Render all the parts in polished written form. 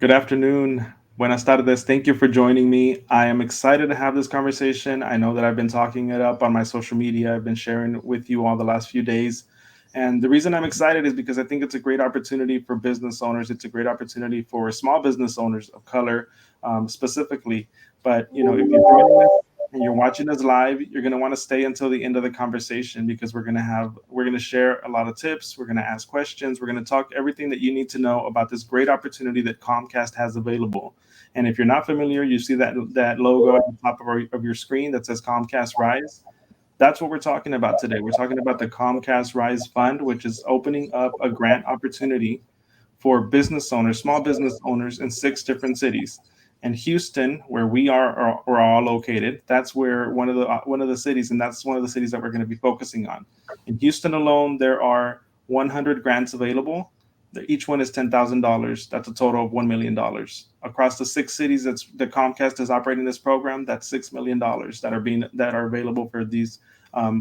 Good afternoon. Buenas tardes. Thank you for joining me. I am excited to have this conversation. I know that I've been talking it up on my social media. I've been sharing with you all the last few days. And the reason I'm excited is because I think it's a great opportunity for business owners. It's a great opportunity for small business owners of color, specifically. But if you're joining us and you're watching us live, you're going to want to stay until the end of the conversation because we're going to share a lot of tips. We're going to ask questions. We're going to talk everything that you need to know about this great opportunity that Comcast has available. And if you're not familiar, you see that logo at the top of your screen that says Comcast RISE. That's what we're talking about today. We're talking about the Comcast RISE Fund, which is opening up a grant opportunity for business owners, small business owners in 6 different cities. And Houston, where we're all located, that's where one of the cities, and that's one of the cities that we're going to be focusing on. In Houston alone, there are 100 grants available. Each one is $10,000. That's a total of $1 million across the 6 cities. That's the Comcast is operating this program. That's $6 million that are available for these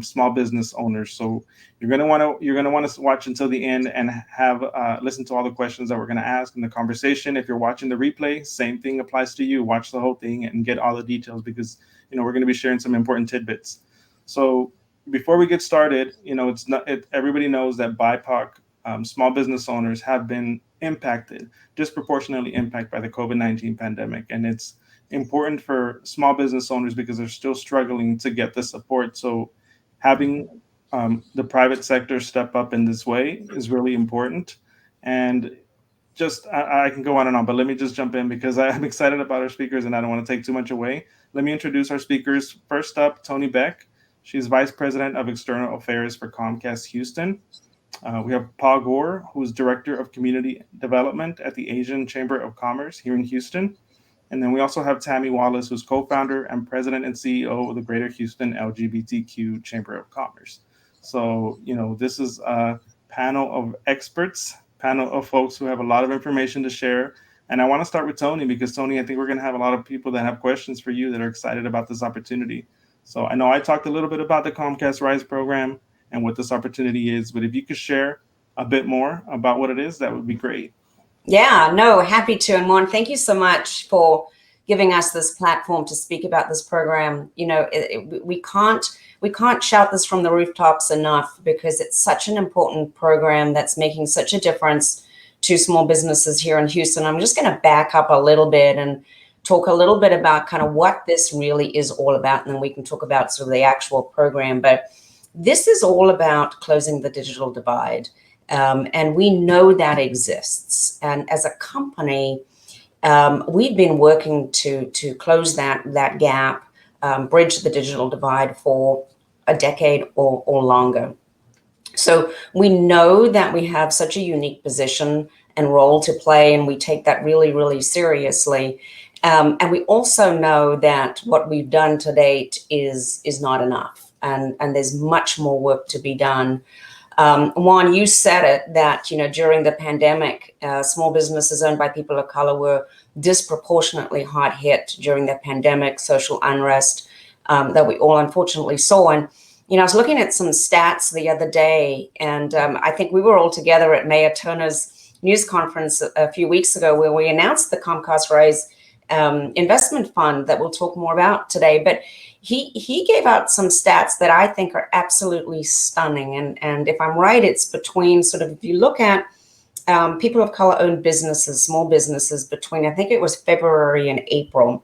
small business owners. So you're gonna want to watch until the end and have listen to all the questions that we're gonna ask in the conversation. If you're watching the replay, same thing applies to you. Watch the whole thing and get all the details because we're gonna be sharing some important tidbits. So before we get started, it's not everybody knows that BIPOC small business owners have been impacted, disproportionately impacted by the COVID-19 pandemic. And it's important for small business owners because they're still struggling to get the support. So having the private sector step up in this way is really important. And I can go on and on, but let me just jump in because I'm excited about our speakers and I don't want to take too much away. Let me introduce our speakers. First up, Toni Beck. She's Vice President of External Affairs for Comcast Houston. We have Paul Gore, who's Director of Community Development at the Asian Chamber of Commerce here in Houston. And then we also have Tammi Wallace, who's co-founder and president and CEO of the Greater Houston LGBTQ Chamber of Commerce. So, this is a panel of experts, panel of folks who have a lot of information to share. And I want to start with Toni because, Toni, I think we're going to have a lot of people that have questions for you that are excited about this opportunity. So I know I talked a little bit about the Comcast RISE program and what this opportunity is, but if you could share a bit more about what it is, that would be great. Yeah, no, happy to. And Juan, thank you so much for giving us this platform to speak about this program. We can't shout this from the rooftops enough because it's such an important program that's making such a difference to small businesses here in Houston. I'm just going to back up a little bit and talk a little bit about kind of what this really is all about, and then we can talk about sort of the actual program. But this is all about closing the digital divide. And we know that exists. And as a company, we've been working to close that gap, bridge the digital divide for a decade or longer. So we know that we have such a unique position and role to play, and we take that really, really seriously. And we also know that what we've done to date is not enough. And there's much more work to be done. Juan, you said it, that during the pandemic, small businesses owned by people of color were disproportionately hard hit during the pandemic, social unrest that we all unfortunately saw. And I was looking at some stats the other day, and I think we were all together at Mayor Turner's news conference a few weeks ago where we announced the Comcast RISE investment fund that we'll talk more about today. But he gave out some stats that I think are absolutely stunning. And if I'm right, it's between sort of, if you look at people of color owned businesses, small businesses between, I think it was February and April,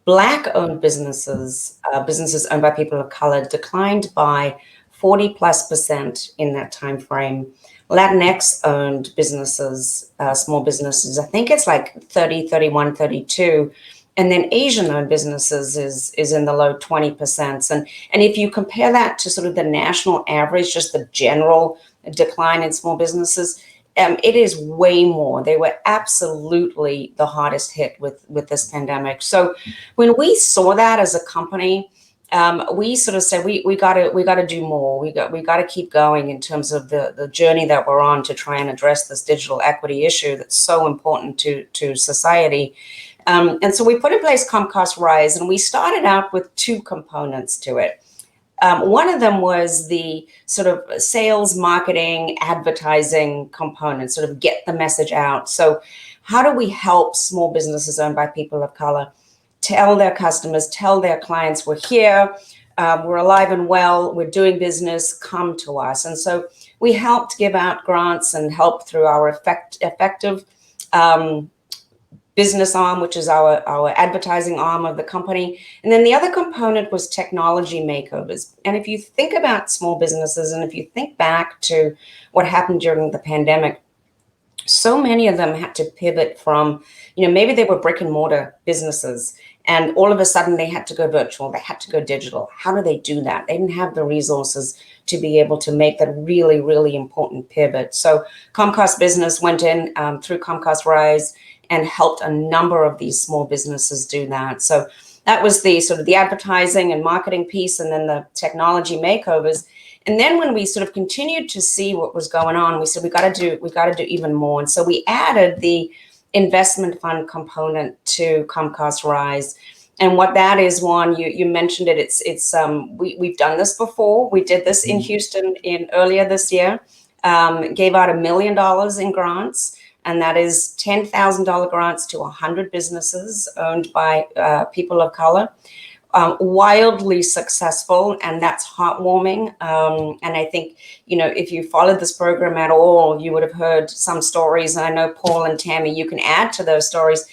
Black owned businesses, businesses owned by people of color declined by 40+% in that time frame. Latinx owned businesses, small businesses, I think it's like 30, 31, 32. And then Asian owned businesses is in the low 20%. And if you compare that to sort of the national average, just the general decline in small businesses, it is way more. They were absolutely the hardest hit with this pandemic. So when we saw that as a company, we sort of said we got to do more. We got to keep going in terms of the journey that we're on to try and address this digital equity issue that's so important to society. And so we put in place Comcast RISE, and we started out with two components to it. One of them was the sort of sales, marketing, advertising component, sort of get the message out. So how do we help small businesses owned by people of color tell their customers, tell their clients, we're here, we're alive and well, we're doing business, come to us. And so we helped give out grants and help through our effective business arm, which is our advertising arm of the company. And then the other component was technology makeovers. And if you think about small businesses, and if you think back to what happened during the pandemic, so many of them had to pivot from, maybe they were brick and mortar businesses, and all of a sudden they had to go virtual, they had to go digital. How do they do that? They didn't have the resources to be able to make that really, really important pivot. So Comcast Business went in through Comcast RISE and helped a number of these small businesses do that. So that was the sort of the advertising and marketing piece, and then the technology makeovers. And then when we sort of continued to see what was going on, we said we got to do even more. And so we added the investment fund component to Comcast RISE. And what that is, Juan, you mentioned it. We've done this before. We did this in Houston earlier this year. Gave out $1 million in grants, and that is $10,000 grants to 100 businesses owned by people of color. Wildly successful, and that's heartwarming. And I think, if you followed this program at all, you would have heard some stories. And I know Paul and Tammi, you can add to those stories.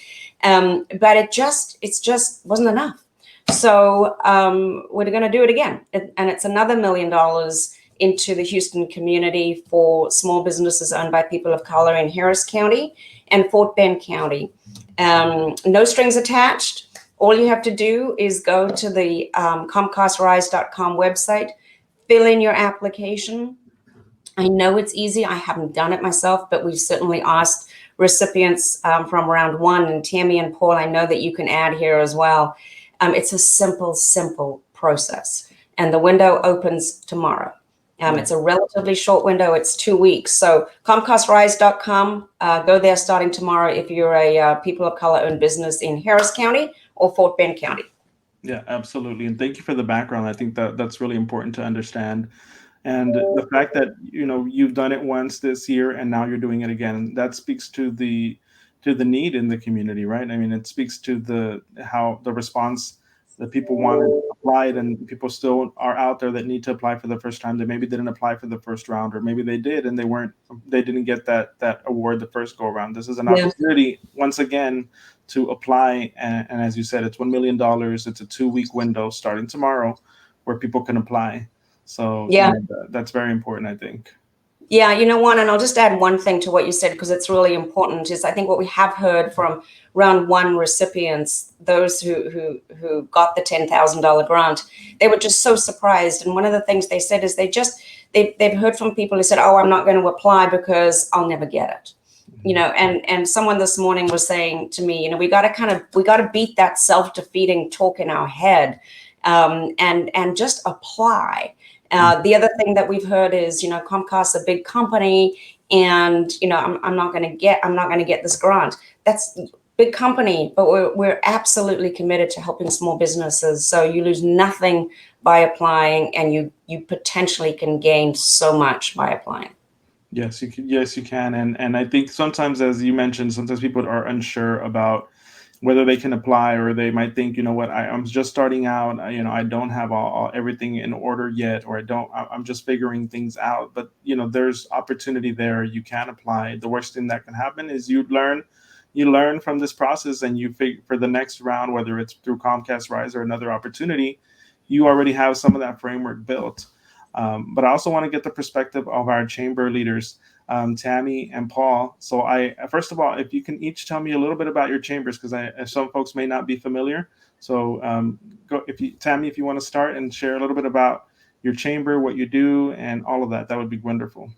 But it just wasn't enough. So we're going to do it again. And it's another $1 million into the Houston community for small businesses owned by people of color in Harris County and Fort Bend County. No strings attached. All you have to do is go to the ComcastRISE.com website, fill in your application. I know it's easy. I haven't done it myself, but we've certainly asked recipients from round one, and Tammi and Paul, I know that you can add here as well. It's a simple process, and the window opens tomorrow. It's a relatively short window. It's 2 weeks. So ComcastRISE.com, go there starting tomorrow if you're a people of color owned business in Harris County or Fort Bend County. Yeah, absolutely. And thank you for the background. I think that's really important to understand. And the fact that, you've done it once this year and now you're doing it again, that speaks to the need in the community, right? I mean, it speaks to how the response that people wanted applied, and people still are out there that need to apply for the first time. They maybe didn't apply for the first round, or maybe they did and they didn't get that award the first go around. This is an opportunity once again to apply, and as you said, it's $1 million. It's a 2-week window starting tomorrow where people can apply. So that's very important, I think. Yeah, Juan, and I'll just add one thing to what you said, because it's really important, is I think what we have heard from round one recipients, those who got the $10,000 grant, they were just so surprised. And one of the things they said is they've heard from people who said, oh, I'm not going to apply because I'll never get it. And someone this morning was saying to me, we got to beat that self-defeating talk in our head, and just apply. The other thing that we've heard is, Comcast's a big company, and I'm not going to get this grant. That's big company, but we're absolutely committed to helping small businesses. So you lose nothing by applying, and you potentially can gain so much by applying. Yes, you can. Yes, you can. And I think sometimes, as you mentioned, sometimes people are unsure about whether they can apply, or they might think, I'm just starting out, I don't have everything in order yet, or I'm just figuring things out. But, there's opportunity there. You can apply. The worst thing that can happen is you learn from this process, and you figure for the next round, whether it's through Comcast RISE or another opportunity, you already have some of that framework built. But I also want to get the perspective of our chamber leaders, Tammi and Paul. So first of all, if you can each tell me a little bit about your chambers, because some folks may not be familiar. So Tammi, if you want to start and share a little bit about your chamber, what you do, and all of that, that would be wonderful.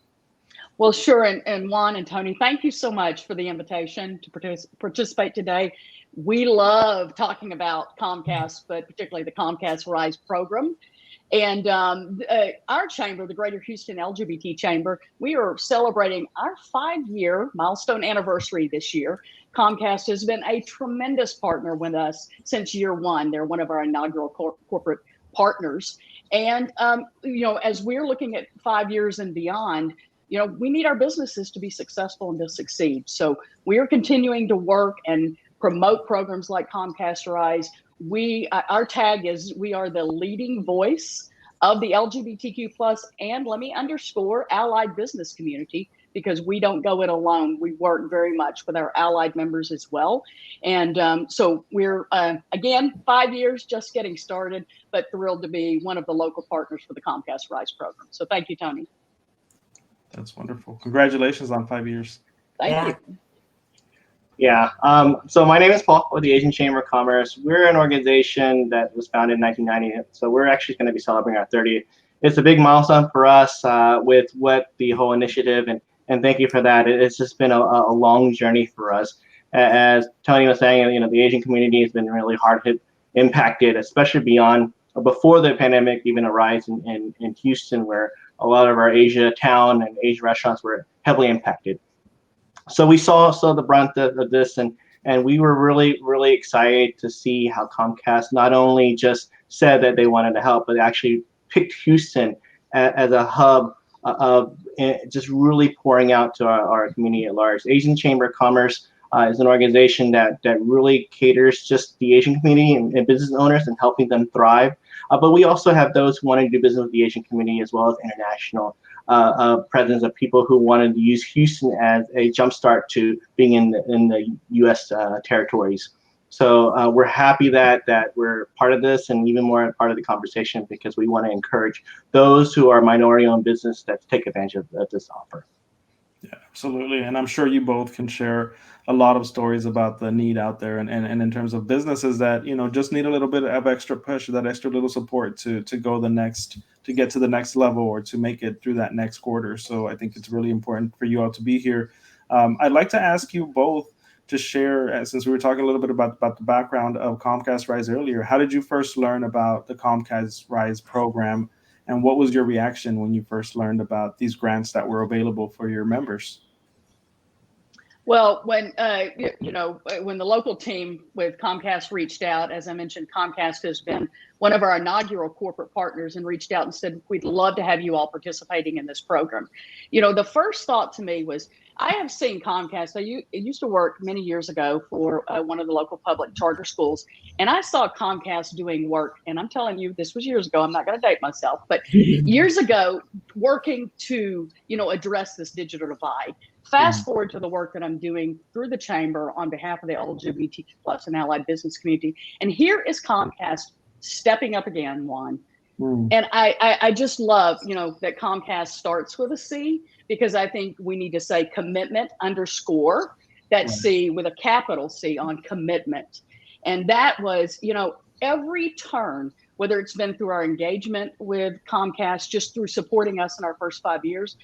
Well, sure. And Juan and Toni, thank you so much for the invitation to participate today. We love talking about Comcast, but particularly the Comcast RISE program. And our chamber, the Greater Houston LGBT Chamber, we are celebrating our 5-year milestone anniversary this year. Comcast has been a tremendous partner with us since year one. They're one of our inaugural corporate partners. And, as we're looking at 5 years and beyond, we need our businesses to be successful and to succeed. So we are continuing to work and promote programs like Comcast RISE. Our tag is we are the leading voice of the LGBTQ plus, and let me underscore, allied business community, because we don't go it alone. We work very much with our allied members as well. And so we're, again, 5 years, just getting started, but thrilled to be one of the local partners for the Comcast RISE program. So thank you, Toni. That's wonderful. Congratulations on 5 years. Thank you. Yeah. So my name is Paul with the Asian Chamber of Commerce. We're an organization that was founded in 1990. So we're actually going to be celebrating our 30th. It's a big milestone for us with what the whole initiative, and thank you for that. It's just been a long journey for us. As Toni was saying, the Asian community has been really hard hit, impacted, especially before the pandemic even arose in Houston, where a lot of our Asia town and Asia restaurants were heavily impacted. So we saw the brunt of this, and we were really, really excited to see how Comcast not only just said that they wanted to help, but actually picked Houston as a hub of just really pouring out to our community at large. Asian Chamber of Commerce is an organization that really caters just the Asian community and business owners and helping them thrive. But we also have those who want to do business with the Asian community as well as international presence of people who wanted to use Houston as a jumpstart to being in the U.S. territories. So we're happy that we're part of this, and even more part of the conversation, because we want to encourage those who are minority-owned business that take advantage of this offer. Yeah, absolutely. And I'm sure you both can share a lot of stories about the need out there, and in terms of businesses that, just need a little bit of extra push, that extra little support to go to get to the next level, or to make it through that next quarter. So I think it's really important for you all to be here. I'd like to ask you both to share, since we were talking a little bit about the background of Comcast RISE earlier, how did you first learn about the Comcast RISE program? And what was your reaction when you first learned about these grants that were available for your members? Well, when when the local team with Comcast reached out, as I mentioned, Comcast has been one of our inaugural corporate partners and reached out and said, we'd love to have you all participating in this program. The first thought to me was, I have seen Comcast. I used to work many years ago for one of the local public charter schools, and I saw Comcast doing work. And I'm telling you, this was years ago. I'm not going to date myself, but years ago, working to address this digital divide. Fast forward to the work that I'm doing through the chamber on behalf of the LGBTQ plus and allied business community, and here is Comcast stepping up again, Juan. And I just love, that Comcast starts with a C, because I think we need to say commitment underscore that C with a capital C on commitment. And that was, every turn, whether it's been through our engagement with Comcast, just through supporting us in our first 5 years,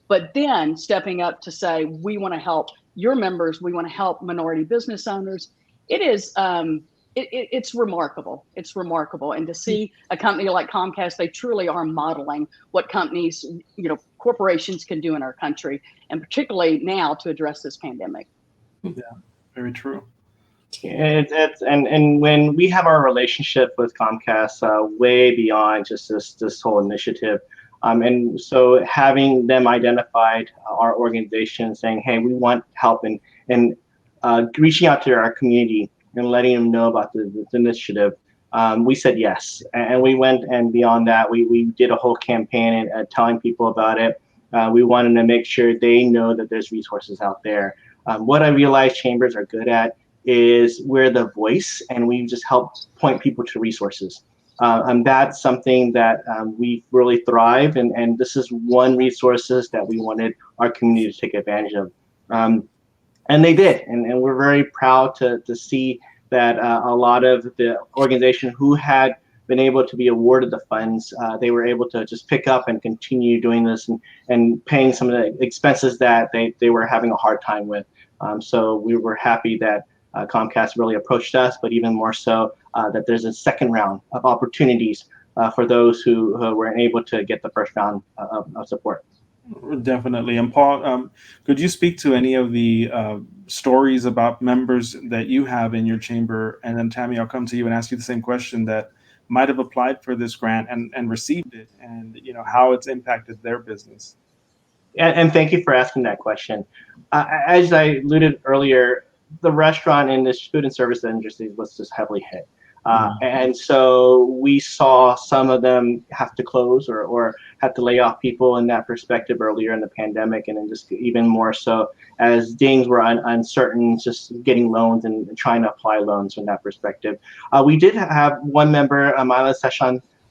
but then stepping up to say, we want to help your members, we want to help minority business owners. It is, it's remarkable. It's remarkable. And to see a company like Comcast, they truly are modeling what companies, corporations can do in our country, and particularly now to address this pandemic. Yeah, very true. And when we have our relationship with Comcast way beyond just this whole initiative, and so having them identified our organization, saying, hey, we want help, and reaching out to our community and letting them know about this initiative, we said yes. And we went, and beyond that, we did a whole campaign and telling people about it. We wanted to make sure they know that there's resources out there. What I realized chambers are good at is we're the voice, and we just help point people to resources. And that's something that we really thrive, and this is one resources that we wanted our community to take advantage of. And they did, and we're very proud to see that a lot of the organization who had been able to be awarded the funds, they were able to just pick up and continue doing this and paying some of the expenses that they were having a hard time with. So we were happy that Comcast really approached us, but even more so that there's a second round of opportunities for those who were able to get the first round of support. Definitely. And Paul, could you speak to any of the stories about members that you have in your chamber? And then Tammi, I'll come to you and ask you the same question, that might have applied for this grant and received it, and how it's impacted their business. And thank you for asking that question. As I alluded earlier, the restaurant and this food and service industry was just heavily hit. And so we saw some of them have to close or have to lay off people in that perspective earlier in the pandemic, and then just even more so as things were uncertain, just getting loans and trying to apply loans from that perspective. We did have one member, Wallace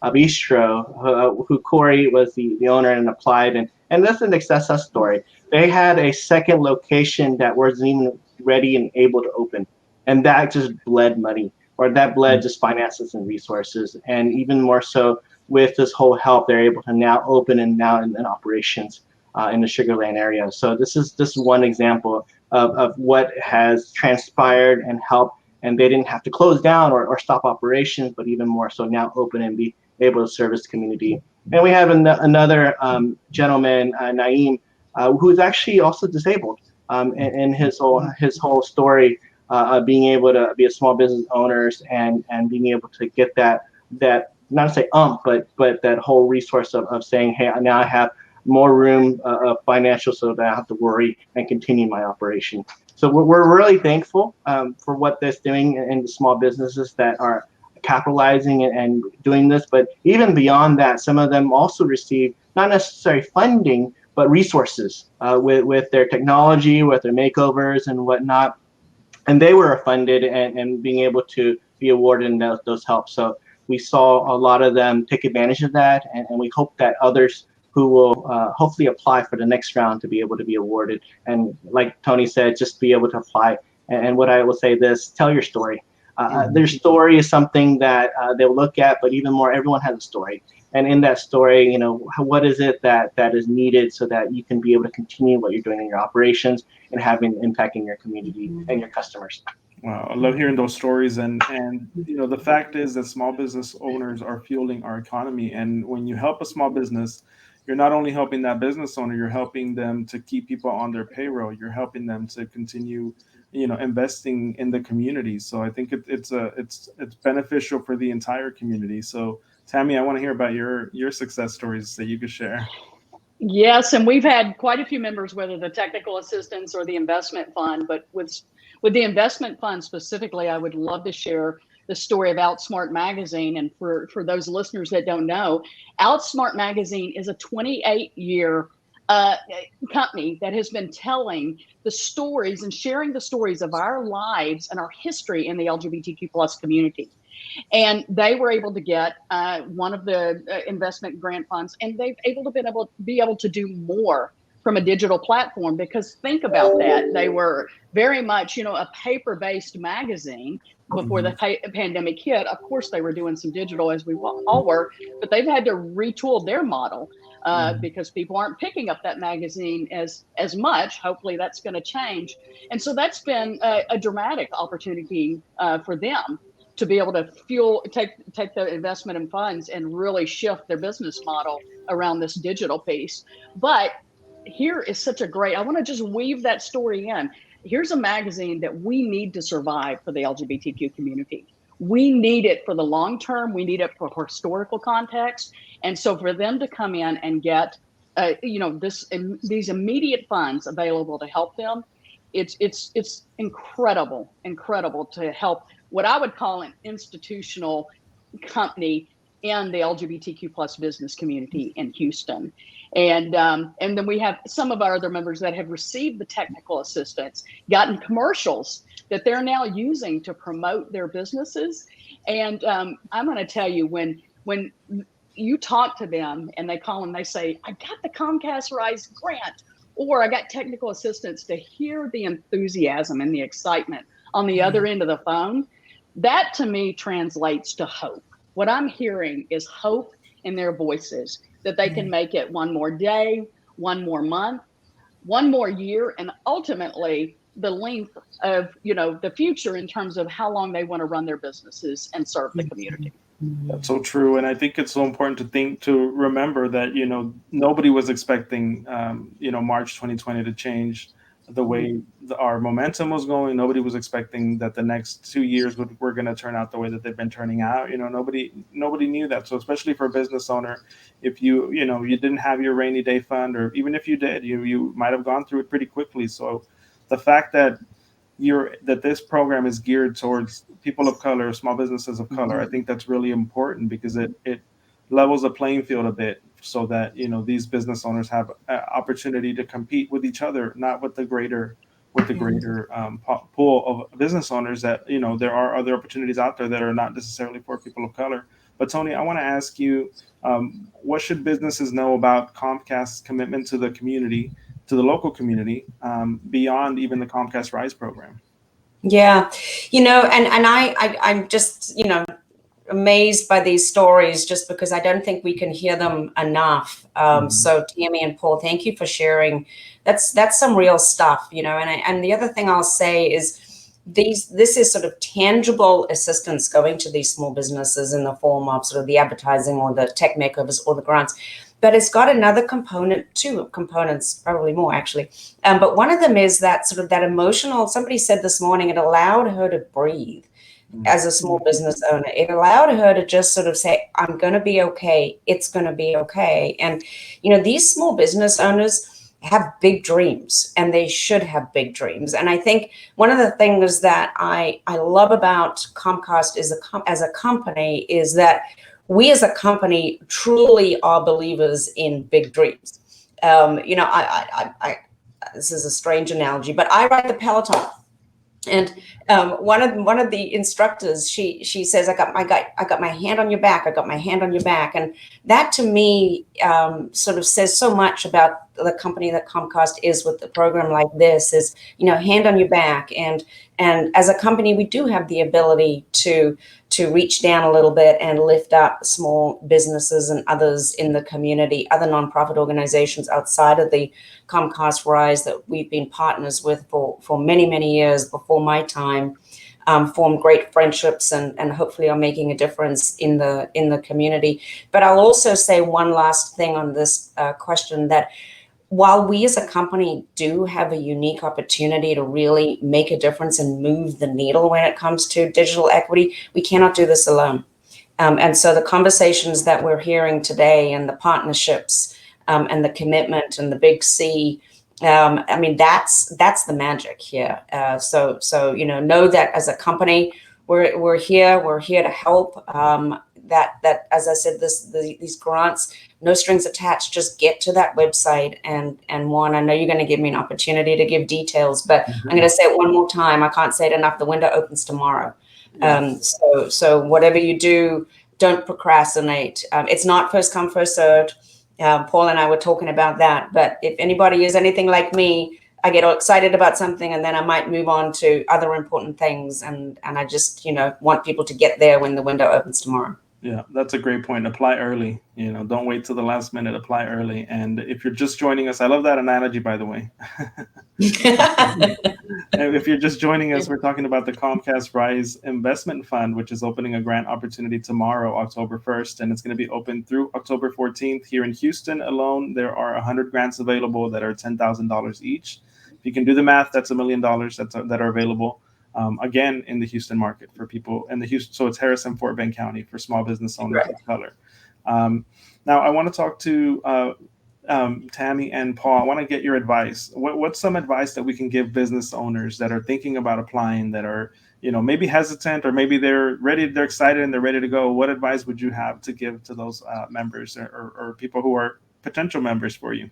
Bistro, who Corey was the owner and applied, and that's an success story. They had a second location that wasn't even ready and able to open, and that just bled money, or that bled just finances and resources. And even more so with this whole help, they're able to now open and now in operations in the Sugar Land area. So this is just one example of what has transpired and helped, and they didn't have to close down or stop operations, but even more so now open and be able to service the community. And we have another gentleman, Naeem, who is actually also disabled, and his whole story of being able to be a small business owners and being able to get that not to say but that whole resource of saying, hey, now I have more room of financial so that I don't have to worry and continue my operation. So we're really thankful for what that's doing in the small businesses that are capitalizing and doing this. But even beyond that, some of them also receive not necessarily funding, but resources with their technology, with their makeovers and whatnot. And they were funded and being able to be awarded in those helps. So we saw a lot of them take advantage of that, and we hope that others who will hopefully apply for the next round to be able to be awarded. And like Toni said, just be able to apply. And what I will say this, tell your story. Their story is something that they'll look at, but even more, everyone has a story. And in that story, what is it that is needed so that you can be able to continue what you're doing in your operations and having an impact in your community and your customers. Wow, I love hearing those stories, and the fact is that small business owners are fueling our economy, and when you help a small business, you're not only helping that business owner, you're helping them to keep people on their payroll, you're helping them to continue investing in the community. So I think it's beneficial for the entire community. So Tammi, I want to hear about your success stories that you could share. Yes, and we've had quite a few members, whether the technical assistants or the investment fund. But with the investment fund specifically, I would love to share the story of Outsmart Magazine. And for those listeners that don't know, Outsmart Magazine is a 28-year company that has been telling the stories and sharing the stories of our lives and our history in the LGBTQ plus community. And they were able to get one of the investment grant funds, and they've be able to do more from a digital platform, because think about that. They were very much, a paper-based magazine before the pandemic hit. Of course, they were doing some digital, as we all were, but they've had to retool their model because people aren't picking up that magazine as much. Hopefully that's going to change. And so that's been a dramatic opportunity for them to be able to take the investment in funds and really shift their business model around this digital piece. But here is such a great, I want to just weave that story in. Here's a magazine that we need to survive for the LGBTQ community. We need it for the long term. We need it for historical context. And so for them to come in and get, these immediate funds available to help them, it's incredible to help what I would call an institutional company in the LGBTQ plus business community in Houston. And then we have some of our other members that have received the technical assistance, gotten commercials that they're now using to promote their businesses. And I'm going to tell you, when you talk to them and they call and they say, I got the Comcast RISE grant, or I got technical assistance, to hear the enthusiasm and the excitement on the other end of the phone, that to me translates to hope. What I'm hearing is hope in their voices, that they can make it one more day, one more month, one more year, and ultimately the length of, the future in terms of how long they want to run their businesses and serve the community. That's so true, and I think it's so important to remember that nobody was expecting March 2020 to change the way our momentum was going. Nobody was expecting that the next 2 years were going to turn out the way that they've been turning out. Nobody knew that. So especially for a business owner, if you didn't have your rainy day fund, or even if you did, you might have gone through it pretty quickly. So the fact that this program is geared towards people of color, small businesses of color, I think that's really important, because it levels the playing field a bit, so that these business owners have opportunity to compete with each other, not with the greater pool of business owners. That there are other opportunities out there that are not necessarily for people of color. But Toni, I want to ask you, what should businesses know about Comcast's commitment to the community, to the local community, beyond even the Comcast RISE program? Yeah, and I'm just, amazed by these stories, just because I don't think we can hear them enough. So Tammi and Paul, thank you for sharing. That's some real stuff, and the other thing I'll say is this is sort of tangible assistance going to these small businesses in the form of sort of the advertising or the tech makeovers or the grants. But it's got another component, two components, probably more actually. But one of them is that sort of that emotional, somebody said this morning, it allowed her to breathe as a small business owner. It allowed her to just sort of say, I'm going to be okay. It's going to be okay. And, these small business owners have big dreams, and they should have big dreams. And I think one of the things that I love about Comcast as a company is that we as a company truly are believers in big dreams. This is a strange analogy, but I ride the Peloton. And one of the instructors, she says, I got my hand on your back. I got my hand on your back. And that to me sort of says so much about the company that Comcast is with the program like this, is, hand on your back. And as a company, we do have the ability to reach down a little bit and lift up small businesses and others in the community, other nonprofit organizations outside of the Comcast RISE that we've been partners with for many, many years before my time, formed great friendships and hopefully are making a difference in the community. But I'll also say one last thing on this question, that while we as a company do have a unique opportunity to really make a difference and move the needle when it comes to digital equity, we cannot do this alone. And so the conversations that we're hearing today, and the partnerships, and the commitment, and the big C, that's the magic here. So know that as a company, we're here to help. That as I said, these grants, no strings attached. Just get to that website, and Juan, I know you're going to give me an opportunity to give details, but I'm going to say it one more time. I can't say it enough. The window opens tomorrow. Yes. So whatever you do, don't procrastinate. It's not first come, first served. Paul and I were talking about that. But if anybody is anything like me, I get all excited about something, and then I might move on to other important things. And I just, want people to get there when the window opens tomorrow. Yeah, that's a great point. Apply early. Don't wait till the last minute. Apply early. And if you're just joining us, I love that analogy, by the way. If you're just joining us, we're talking about the Comcast RISE Investment Fund, which is opening a grant opportunity tomorrow, October 1st, and it's going to be open through October 14th. Here in Houston alone, there are 100 grants available that are $10,000 each. If you can do the math, that's $1 million that are available. Again, in the Houston market for people in the Houston. So it's Harrison, Fort Bend County for small business owners of color. Now I want to talk to Tammi and Paul. I want to get your advice. What's some advice that we can give business owners that are thinking about applying, that are, maybe hesitant, or maybe they're ready, they're excited and they're ready to go? What advice would you have to give to those members or people who are potential members for you?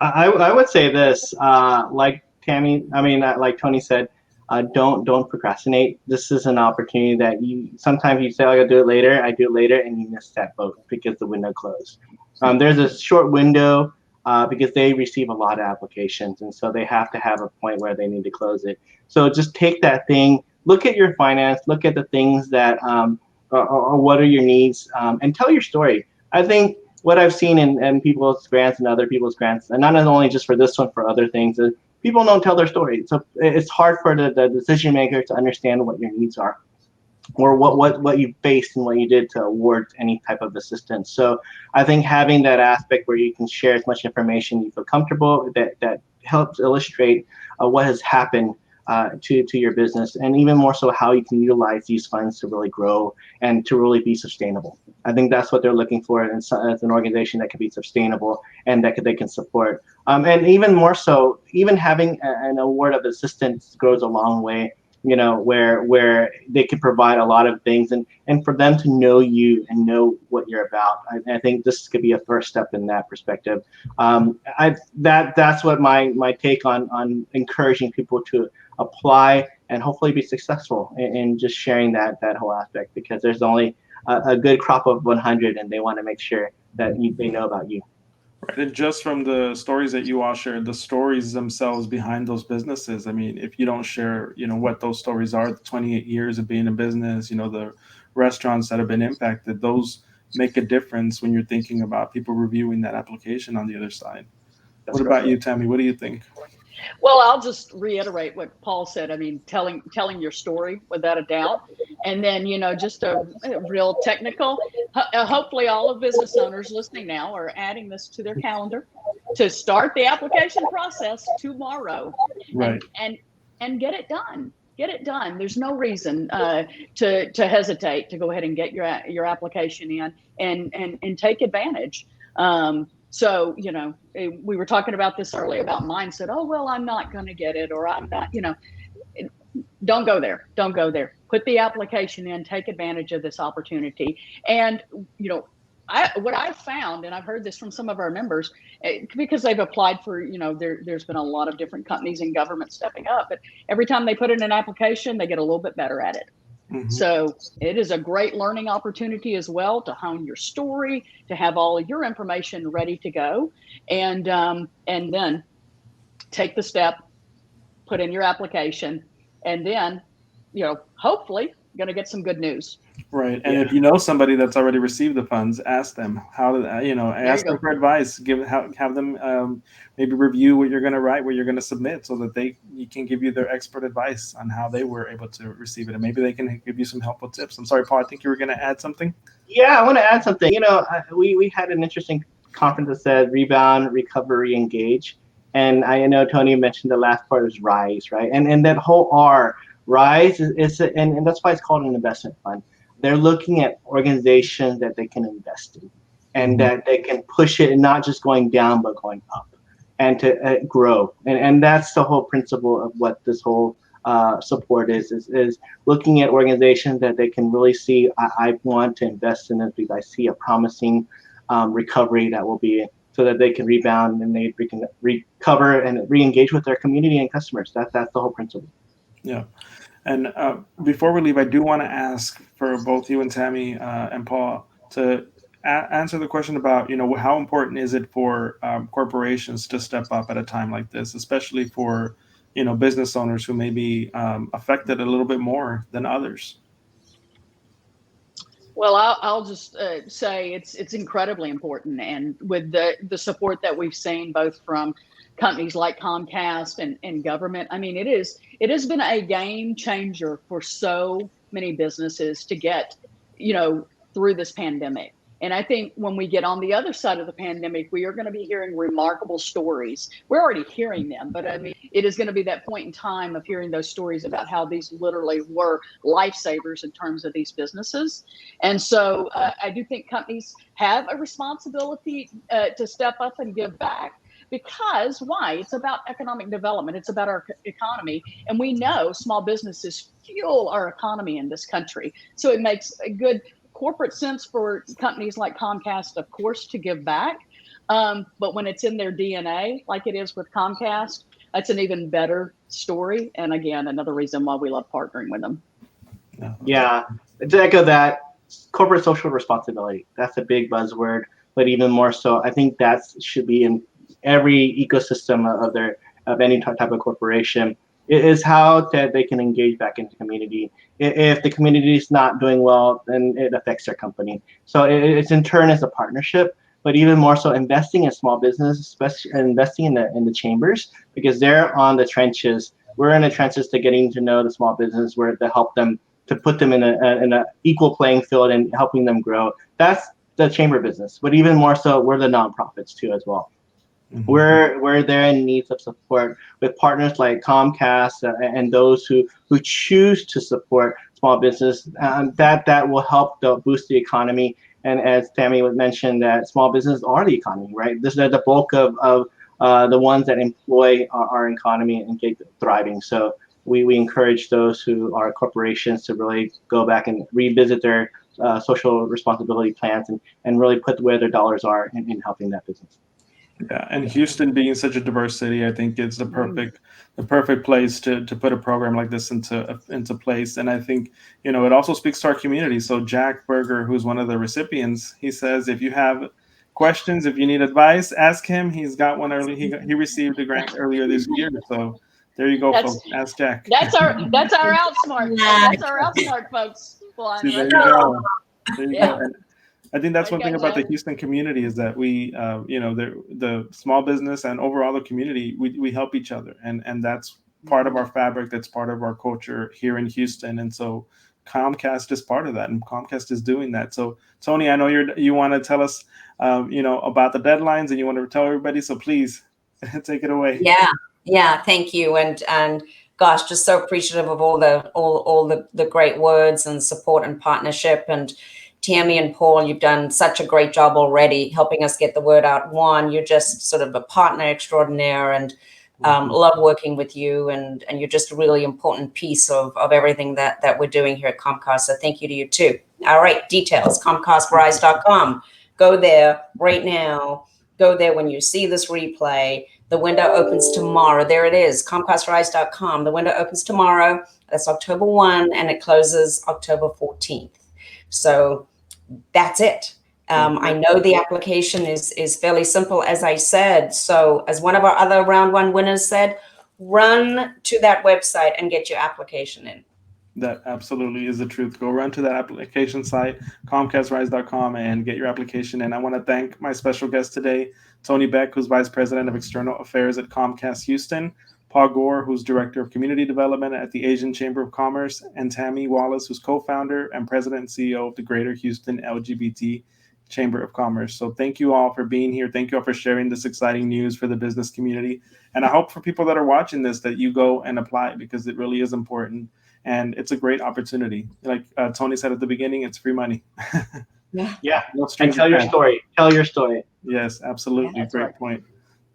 I would say this, like Toni said, don't procrastinate. This is an opportunity that sometimes you say, I'll do it later. I do it later, and you miss that boat because the window closed. There's a short window because they receive a lot of applications, and so they have to have a point where they need to close it. So just take that thing, look at your finance, look at the things that or what are your needs, and tell your story. I think what I've seen in people's grants and other people's grants, and not only just for this one, for other things, is people don't tell their story. So it's hard for the decision maker to understand what your needs are, or what you faced and what you did to award any type of assistance. So I think having that aspect where you can share as much information you feel comfortable, that helps illustrate what has happened to your business, and even more so how you can utilize these funds to really grow and to really be sustainable. I think that's what they're looking for as an organization that can be sustainable and that they can support. And even more so, even having an award of assistance goes a long way, you know, where they can provide a lot of things, and for them to know you and know what you're about. I think this could be a first step in that perspective. That's what my take on encouraging people to apply and hopefully be successful in just sharing that whole aspect, because there's only a good crop of 100, and they want to make sure that they know about you. Right. And just from the stories that you all shared, the stories themselves behind those businesses. I mean, if you don't share, you know, what those stories are, the 28 years of being in business, you know, the restaurants that have been impacted, those make a difference when you're thinking about people reviewing that application on the other side. That's What about you, Tammi? What do you think? Well, I'll just reiterate what Paul said. I mean, telling your story without a doubt. And then, you know, just a real technical, hopefully all of business owners listening now are adding this to their calendar to start the application process tomorrow. Right. And get it done. Get it done. There's no reason to hesitate to go ahead and get your application in and take advantage. So, you know, we were talking about this earlier about mindset. Oh, well, I'm not going to get it, or I'm not, you know, don't go there. Don't go there. Put the application in, take advantage of this opportunity. And, you know, what I've found, and I've heard this from some of our members, because they've applied for, you know, there's been a lot of different companies and government stepping up, but every time they put in an application, they get a little bit better at it. Mm-hmm. So it is a great learning opportunity as well to hone your story, to have all of your information ready to go, and then take the step, put in your application, and then, you know, hopefully going to get some good news. Right. And if you know somebody that's already received the funds, ask them how to, you know, ask them for advice, have them maybe review what you're going to write, what you're going to submit, so that you can give you their expert advice on how they were able to receive it. And maybe they can give you some helpful tips. I'm sorry, Paul, I think you were going to add something. Yeah, I want to add something. You know, we had an interesting conference that said rebound, recovery, engage. And I know Toni mentioned the last part is RISE, right? And that whole R, RISE and that's why it's called an investment fund. They're looking at organizations that they can invest in, and that they can push it, and not just going down, but going up, and to grow. And that's the whole principle of what this whole support is looking at organizations that they can really see, I want to invest in this because I see a promising recovery that will be, so that they can rebound and they can recover and re-engage with their community and customers. That's the whole principle. Yeah. And before we leave, I do want to ask for both you and Tammi and Paul to answer the question about, you know, how important is it for corporations to step up at a time like this, especially for, you know, business owners who may be affected a little bit more than others? Well, I'll just say it's incredibly important, and with the support that we've seen both from companies like Comcast and government, I mean, it has been a game changer for so many businesses to get, you know, through this pandemic. And I think when we get on the other side of the pandemic, we are going to be hearing remarkable stories. We're already hearing them, but I mean, it is going to be that point in time of hearing those stories about how these literally were lifesavers in terms of these businesses. And so I do think companies have a responsibility to step up and give back. Because why? It's about economic development. It's about our economy. And we know small businesses fuel our economy in this country. So it makes a good corporate sense for companies like Comcast, of course, to give back. But when it's in their DNA, like it is with Comcast, that's an even better story. And again, another reason why we love partnering with them. Yeah, to echo that, corporate social responsibility, that's a big buzzword, but even more so, I think that should be in every ecosystem of any type of corporation. It is how that they can engage back into the community. If the community is not doing well, then it affects their company. So it's in turn as a partnership, but even more so investing in small business, especially investing in the chambers, because they're on the trenches. We're in the trenches to getting to know the small business, where to help them, to put them in a equal playing field and helping them grow. That's the chamber business, but even more so, we're the nonprofits too as well. We're there in needs of support with partners like Comcast and those who choose to support small business. That will help boost the economy. And as Tammi would mention, that small businesses are the economy, right? This is the bulk of the ones that employ our economy and get thriving. So we encourage those who are corporations to really go back and revisit their social responsibility plans and really put where their dollars are in helping that business. Yeah, and Houston being such a diverse city, I think it's the perfect place to put a program like this into place. And I think, it also speaks to our community. So Jack Berger, who's one of the recipients, he says if you have questions, if you need advice, ask him. He's got one early. He received a grant earlier this year. So there you go, folks. Ask Jack. That's our outsmart. That's our outsmart, folks. See, there you go. There you go. And I think that's one thing about the Houston community is that we, the small business and overall the community, we help each other. And that's part of our fabric. That's part of our culture here in Houston. And so Comcast is part of that. And Comcast is doing that. So, Toni, I know you want to tell us, about the deadlines and you want to tell everybody. So please take it away. Yeah. Thank you. And gosh, just so appreciative of all the great words and support and partnership. And Tammi and Paul, you've done such a great job already helping us get the word out. Juan, you're just sort of a partner extraordinaire and love working with you. And you're just a really important piece of everything that we're doing here at Comcast. So thank you to you too. All right, details, ComcastRISE.com. Go there right now. Go there when you see this replay. The window opens tomorrow. There it is, ComcastRISE.com. The window opens tomorrow. That's October 1 and it closes October 14th. So that's it. I know the application is fairly simple, as I said. So as one of our other round one winners said, run to that website and get your application in. That absolutely is the truth. Go run to that application site, ComcastRISE.com, and get your application in. I want to thank my special guest today, Toni Beck, who's Vice President of External Affairs at Comcast Houston, Paul Gore, who's Director of Community Development at the Asian Chamber of Commerce, and Tammi Wallace, who's co-founder and President and CEO of the Greater Houston LGBT Chamber of Commerce. So thank you all for being here. Thank you all for sharing this exciting news for the business community. And I hope for people that are watching this that you go and apply because it really is important. And it's a great opportunity. Like Toni said at the beginning, it's free money. Yeah. No and tell your story. Tell your story. Yes, absolutely. Yeah, Great right. point.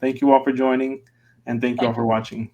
Thank you all for joining, and thank you all for watching.